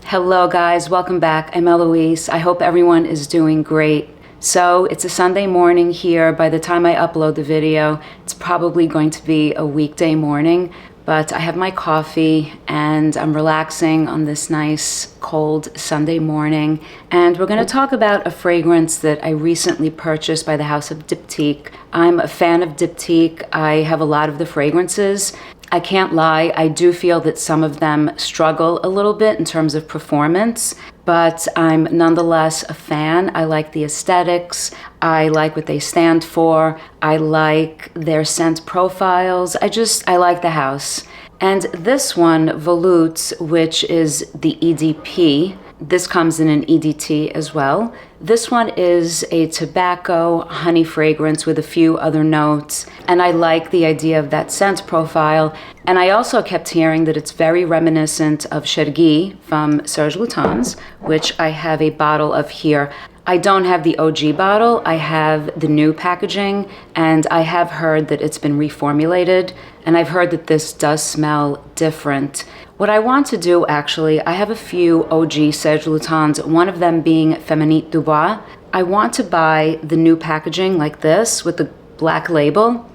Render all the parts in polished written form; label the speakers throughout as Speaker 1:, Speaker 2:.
Speaker 1: Hello guys, welcome back. I'm Eloise. I hope everyone is doing great. So it's a Sunday morning here. By the time I upload the video, it's probably going to be a weekday morning, but I have my coffee and I'm relaxing on this nice cold Sunday morning. And we're going to talk about a fragrance that I recently purchased by the house of Dyptique. I'm a fan of Dyptique. I have a lot of the fragrances. I can't lie, I do feel that some of them struggle a little bit in terms of performance, but I'm nonetheless a fan. I like the aesthetics, I like what they stand for, I like their scent profiles, I like the house. And this one, Volutes, which is the EDP, this comes in an EDT as well. This one is a tobacco honey fragrance with a few other notes, and I like the idea of that scent profile. And I also kept hearing that it's very reminiscent of Chergui from Serge Lutens, which I have a bottle of here. I don't have the OG bottle, I have the new packaging, and I have heard that it's been reformulated, and I've heard that this does smell different. What I want to do, actually, I have a few OG Serge Lutens, one of them being Feminite du Bois. I want to buy the new packaging like this with the black label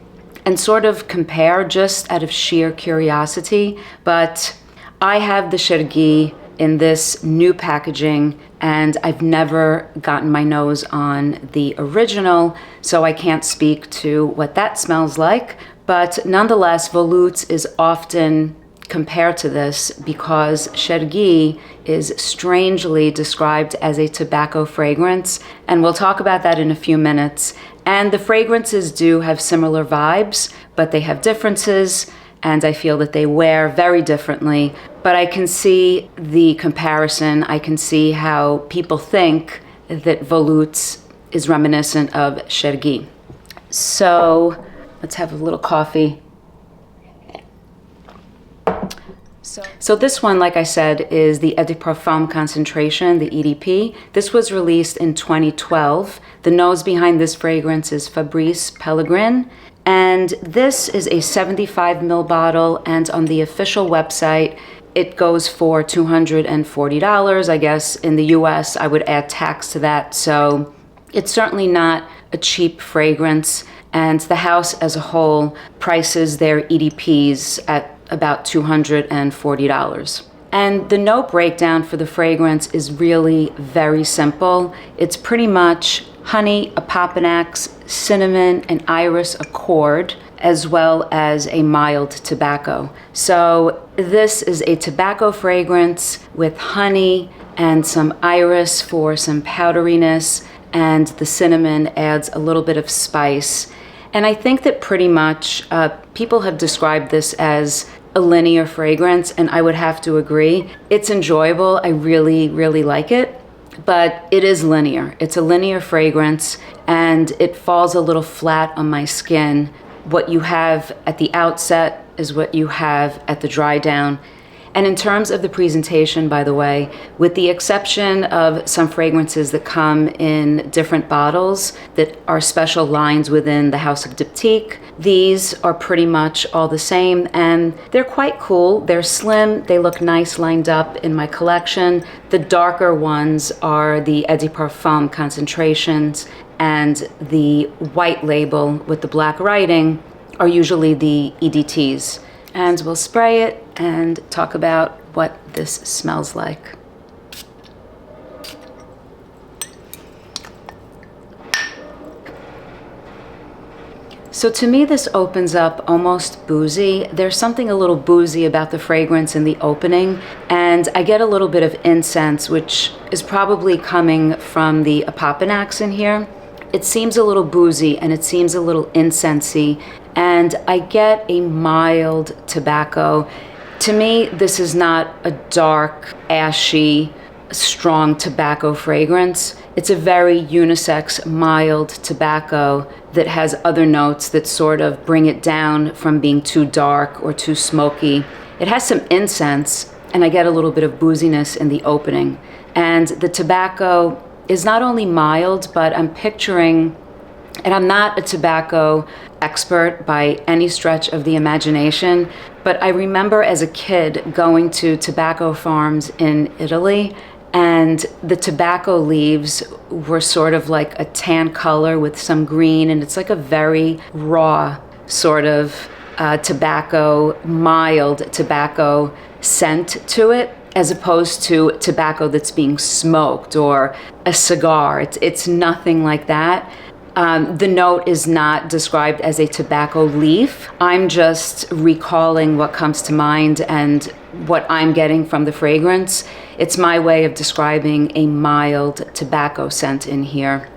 Speaker 1: and sort of compare just out of sheer curiosity. But I have the Chergui in this new packaging and I've never gotten my nose on the original, so I can't speak to what that smells like. But nonetheless, Volutes is often compared to this because Chergui is strangely described as a tobacco fragrance, and we'll talk about that in a few minutes. And the fragrances do have similar vibes, but they have differences, and I feel that they wear very differently. But I can see the comparison. I can see how people think that Volutes is reminiscent of Chergui. So let's have a little coffee. So this one, like I said, is the Eau de Parfum concentration, the EDP. This was released in 2012. The nose behind this fragrance is Fabrice Pellegrin. And this is a 75 ml bottle, and on the official website, it goes for $240. I guess in the US, I would add tax to that. So it's certainly not a cheap fragrance. And the house as a whole prices their EDPs at about $240. And the note breakdown for the fragrance is really very simple. It's pretty much honey, opoponax, cinnamon, and iris accord, as well as a mild tobacco. So this is a tobacco fragrance with honey and some iris for some powderiness, and the cinnamon adds a little bit of spice. And I think that pretty much people have described this as a linear fragrance, and I would have to agree. It's enjoyable. I really, really like it, but it is linear. It's a linear fragrance, and it falls a little flat on my skin. What you have at the outset is what you have at the dry down. And in terms of the presentation, by the way, with the exception of some fragrances that come in different bottles that are special lines within the house of Dyptique, these are pretty much all the same, and they're quite cool. They're slim, they look nice lined up in my collection. The darker ones are the Eau de Parfum concentrations, and the white label with the black writing are usually the EDTs. And we'll spray it and talk about what this smells like. So to me, this opens up almost boozy. There's something a little boozy about the fragrance in the opening, and I get a little bit of incense, which is probably coming from the opoponax in here. It seems a little boozy and it seems a little incensey, and I get a mild tobacco. To me, this is not a dark, ashy, strong tobacco fragrance. It's a very unisex, mild tobacco that has other notes that sort of bring it down from being too dark or too smoky. It has some incense, and I get a little bit of booziness in the opening. And the tobacco is not only mild, but I'm picturing And I'm not a tobacco expert by any stretch of the imagination, but I remember as a kid going to tobacco farms in Italy, and the tobacco leaves were sort of like a tan color with some green, and it's like a very raw sort of tobacco, mild tobacco scent to it, as opposed to tobacco that's being smoked or a cigar. It's nothing like that. The note is not described as a tobacco leaf. I'm just recalling what comes to mind and what I'm getting from the fragrance. It's my way of describing a mild tobacco scent in here.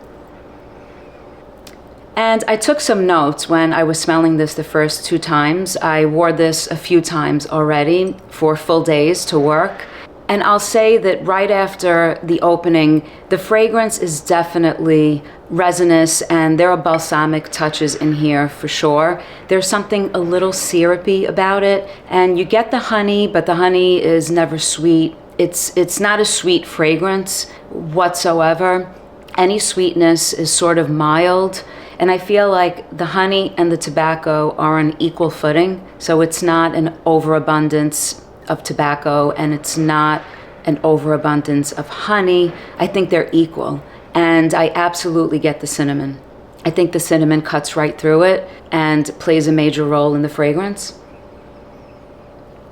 Speaker 1: And I took some notes when I was smelling this the first 2 times. I wore this a few times already for full days to work. And I'll say that right after the opening, the fragrance is definitely resinous, and there are balsamic touches in here for sure. There's something a little syrupy about it, and you get the honey, but the honey is never sweet. It's not a sweet fragrance whatsoever. Any sweetness is sort of mild, and I feel like the honey and the tobacco are on equal footing, so it's not an overabundance of tobacco and it's not an overabundance of honey. I think they're equal, and I absolutely get the cinnamon. I think the cinnamon cuts right through it and plays a major role in the fragrance.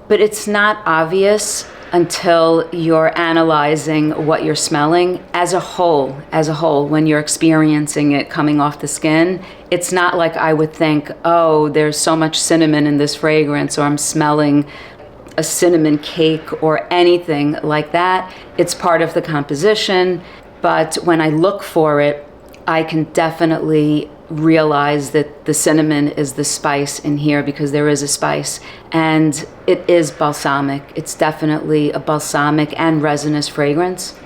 Speaker 1: But it's not obvious until you're analyzing what you're smelling as a whole, when you're experiencing it coming off the skin. It's not like I would think, oh, there's so much cinnamon in this fragrance, or I'm smelling a cinnamon cake or anything like that. It's part of the composition, but when I look for it, I can definitely realize that the cinnamon is the spice in here, because there is a spice, and it is balsamic. It's definitely a balsamic and resinous fragrance.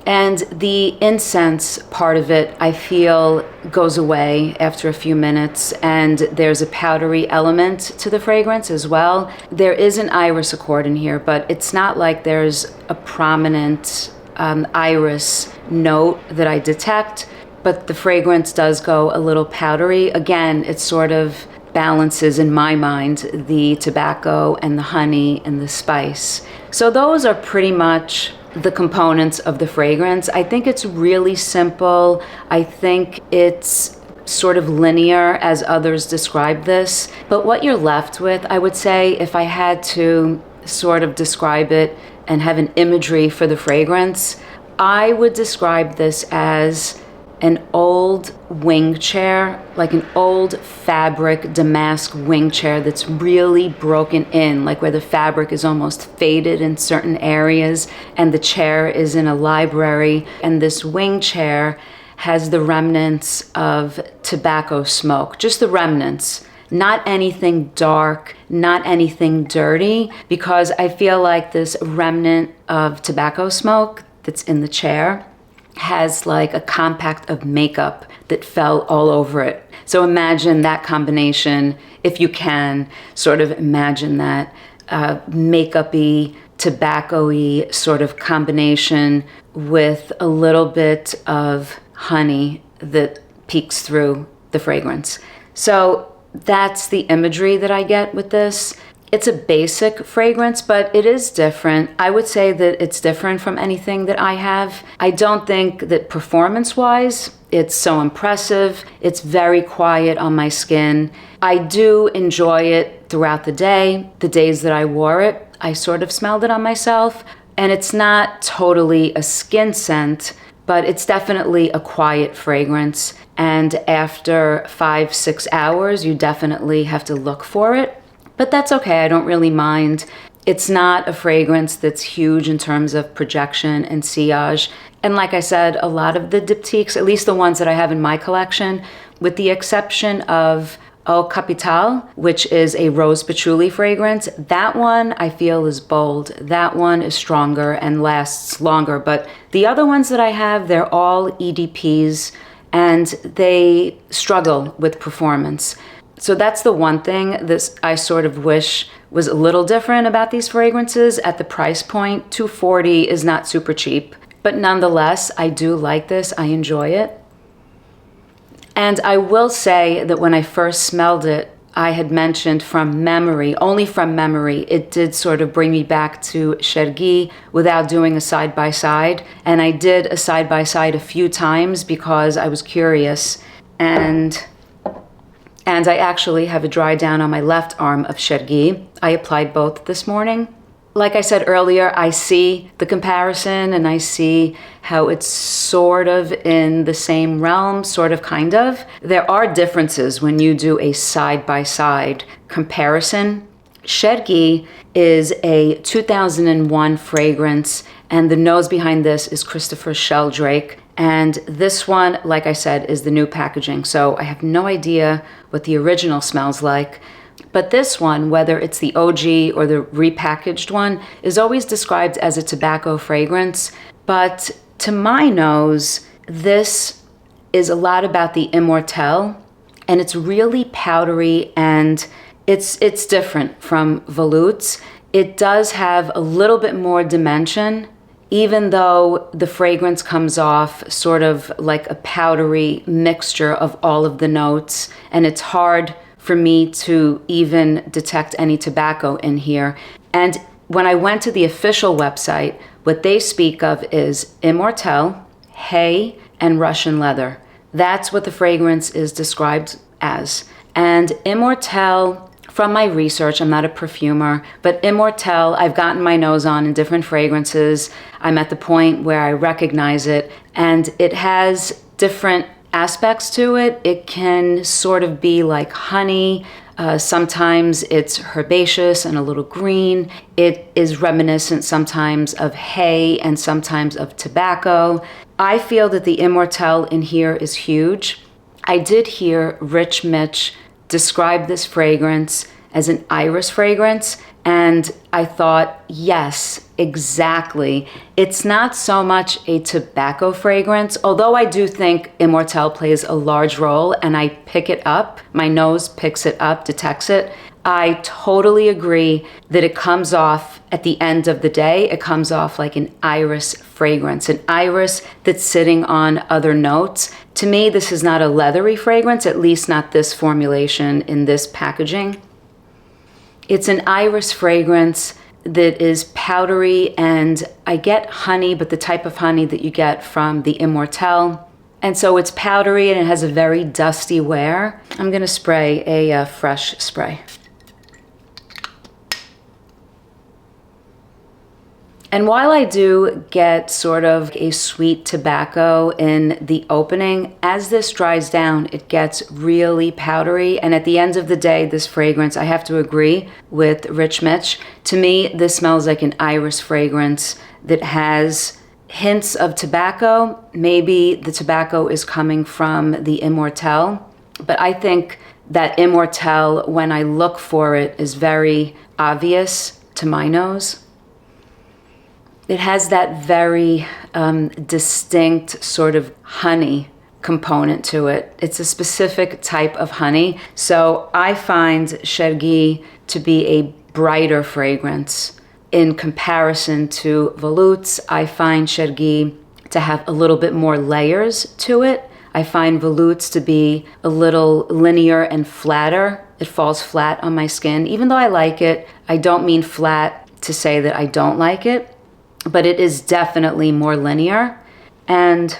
Speaker 1: And the incense part of it, I feel, goes away after a few minutes, and there's a powdery element to the fragrance as well. There is an iris accord in here, but it's not like there's a prominent iris note that I detect, but the fragrance does go a little powdery. Again, it sort of balances, in my mind, the tobacco and the honey and the spice. So those are pretty much the components of the fragrance. I think it's really simple. I think it's sort of linear, as others describe this. But what you're left with, I would say, if I had to sort of describe it and have an imagery for the fragrance, I would describe this as an old wing chair, like an old fabric damask wing chair that's really broken in, like where the fabric is almost faded in certain areas, and the chair is in a library, and this wing chair has the remnants of tobacco smoke, just the remnants, not anything dark, not anything dirty, because I feel like this remnant of tobacco smoke that's in the chair has like a compact of makeup that fell all over it. So imagine that combination, if you can, sort of imagine that makeup-y, tobacco-y sort of combination with a little bit of honey that peeks through the fragrance. So that's the imagery that I get with this. It's a basic fragrance, but it is different. I would say that it's different from anything that I have. I don't think that performance-wise, it's so impressive. It's very quiet on my skin. I do enjoy it throughout the day. The days that I wore it, I sort of smelled it on myself. And it's not totally a skin scent, but it's definitely a quiet fragrance. And after 5-6 hours, you definitely have to look for it. But that's okay, I don't really mind. It's not a fragrance that's huge in terms of projection and sillage. And like I said, a lot of the diptyques, at least the ones that I have in my collection, with the exception of Eau Capitale, which is a rose patchouli fragrance, that one I feel is bold. That one is stronger and lasts longer. But the other ones that I have, they're all EDPs, and they struggle with performance. So that's the one thing that I sort of wish was a little different about these fragrances at the price point. $240 is not super cheap, but nonetheless, I do like this. I enjoy it. And I will say that when I first smelled it, I had mentioned from memory, only from memory, it did sort of bring me back to Chergui without doing a side-by-side. And I did a side-by-side a few times because I was curious. And I actually have a dry down on my left arm of Chergui. I applied both this morning. Like I said earlier, I see the comparison and I see how it's sort of in the same realm, sort of, kind of. There are differences when you do a side-by-side comparison. Chergui is a 2001 fragrance, and the nose behind this is Christopher Sheldrake. And this one, like I said, is the new packaging. So I have no idea what the original smells like. But this one, whether it's the OG or the repackaged one, is always described as a tobacco fragrance. But to my nose, this is a lot about the immortelle, and it's really powdery, and it's different from Volutes. It does have a little bit more dimension, even though the fragrance comes off sort of like a powdery mixture of all of the notes, and it's hard for me to even detect any tobacco in here. And when I went to the official website, what they speak of is immortelle, hay, and Russian leather. That's what the fragrance is described as. And immortelle, from my research, I'm not a perfumer, but immortelle, I've gotten my nose on in different fragrances. I'm at the point where I recognize it, and it has different aspects to it. It can sort of be like honey. Sometimes it's herbaceous and a little green. It is reminiscent sometimes of hay and sometimes of tobacco. I feel that the immortelle in here is huge. I did hear Rich Mitch describe this fragrance as an iris fragrance, and I thought, yes, exactly. It's not so much a tobacco fragrance, although I do think immortelle plays a large role, and I pick it up. My nose picks it up, detects it. I totally agree that it comes off at the end of the day. It comes off like an iris fragrance, an iris that's sitting on other notes. To me, this is not a leathery fragrance, at least not this formulation in this packaging. It's an iris fragrance that is powdery, and I get honey, but the type of honey that you get from the immortelle. And so it's powdery and it has a very dusty wear. I'm gonna spray a fresh spray. And while I do get sort of a sweet tobacco in the opening, as this dries down, it gets really powdery. And at the end of the day, this fragrance, I have to agree with Rich Mitch. To me, this smells like an iris fragrance that has hints of tobacco. Maybe the tobacco is coming from the immortelle, but I think that immortelle, when I look for it, is very obvious to my nose. It has that very distinct sort of honey component to it. It's a specific type of honey. So I find Chergui to be a brighter fragrance. In comparison to Volutes, I find Chergui to have a little bit more layers to it. I find Volutes to be a little linear and flatter. It falls flat on my skin. Even though I like it, I don't mean flat to say that I don't like it, but it is definitely more linear. And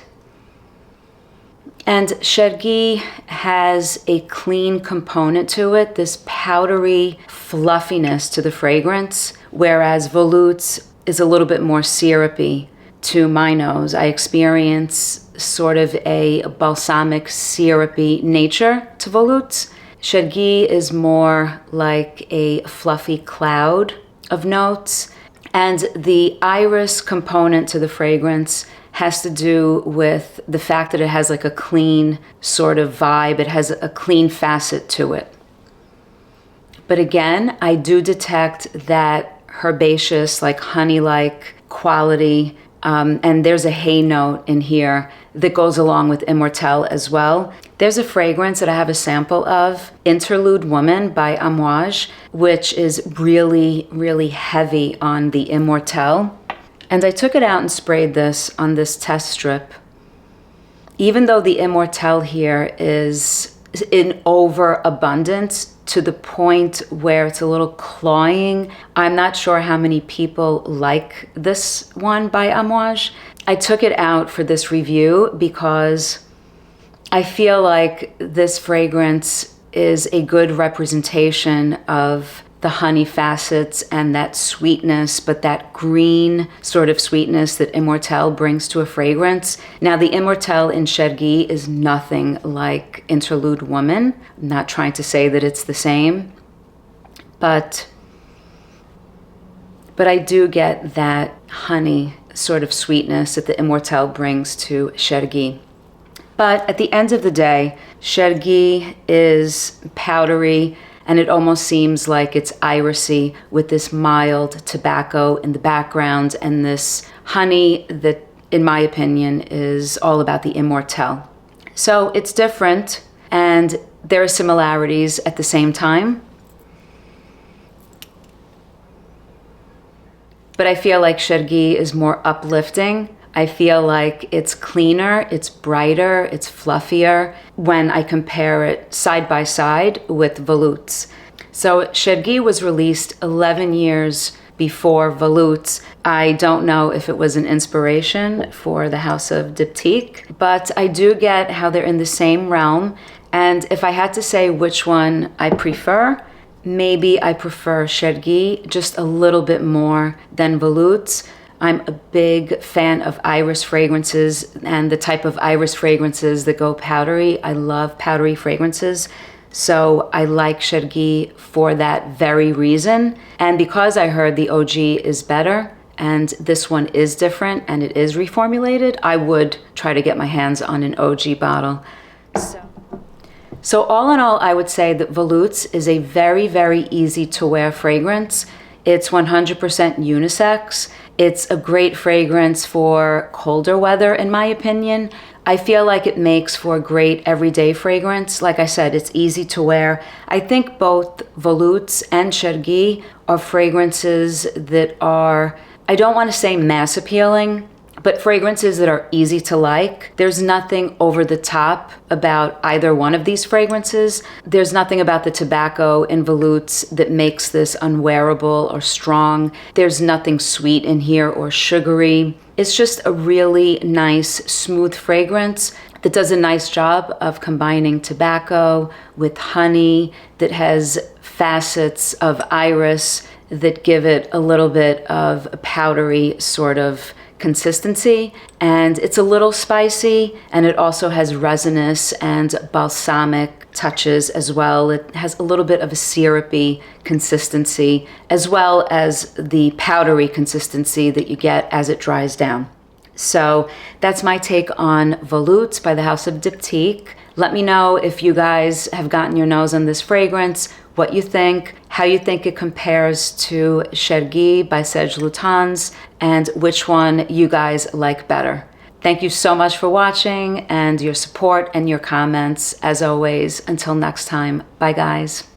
Speaker 1: Chergui has a clean component to it, this powdery fluffiness to the fragrance, whereas Volutes is a little bit more syrupy to my nose. I experience sort of a balsamic syrupy nature to Volutes. Chergui is more like a fluffy cloud of notes. And the iris component to the fragrance has to do with the fact that it has like a clean sort of vibe. It has a clean facet to it. But again, I do detect that herbaceous, like honey-like quality. And there's a hay note in here that goes along with immortelle as well. There's a fragrance that I have a sample of, Interlude Woman by Amouage, which is really, really heavy on the immortelle. And I took it out and sprayed this on this test strip. even though the immortelle here is in overabundance to the point where it's a little cloying, I'm not sure how many people like this one by Amouage. I took it out for this review because I feel like this fragrance is a good representation of the honey facets and that sweetness, but that green sort of sweetness that Immortelle brings to a fragrance. Now, the Immortelle in Chergui is nothing like Interlude Woman. I'm not trying to say that it's the same, but I do get that honey sort of sweetness that the Immortelle brings to Chergui. But at the end of the day, Chergui is powdery, and it almost seems like it's irisy with this mild tobacco in the background and this honey that, in my opinion, is all about the Immortelle. So it's different, and there are similarities at the same time. But I feel like Chergui is more uplifting. I feel like it's cleaner, it's brighter, it's fluffier when I compare it side by side with Volutes. So Chergui was released 11 years before Volutes. I don't know if it was an inspiration for the house of Dyptique, but I do get how they're in the same realm. And if I had to say which one I prefer, maybe I prefer Chergui just a little bit more than Volutes. I'm a big fan of iris fragrances and the type of iris fragrances that go powdery. I love powdery fragrances. So I like Chergui for that very reason. And because I heard the OG is better and this one is different and it is reformulated, I would try to get my hands on an OG bottle. So all in all, I would say that Volutes is a very, very easy to wear fragrance. It's 100% unisex. It's a great fragrance for colder weather, in my opinion. I feel like it makes for a great everyday fragrance. Like I said, it's easy to wear. I think both Volutes and Chergui are fragrances that are, I don't want to say mass appealing, but fragrances that are easy to like. There's nothing over the top about either one of these fragrances. There's nothing about the tobacco in Volutes that makes this unwearable or strong. There's nothing sweet in here or sugary. It's just a really nice, smooth fragrance that does a nice job of combining tobacco with honey, that has facets of iris that give it a little bit of a powdery sort of consistency, and it's a little spicy, and it also has resinous and balsamic touches as well. It has a little bit of a syrupy consistency as well as the powdery consistency that you get as it dries down. So that's my take on Volutes by the house of Dyptique. Let me know if you guys have gotten your nose on this fragrance, what you think, how you think it compares to Chergui by Serge Lutens, and which one you guys like better. Thank you so much for watching and your support and your comments. As always, until next time, bye guys.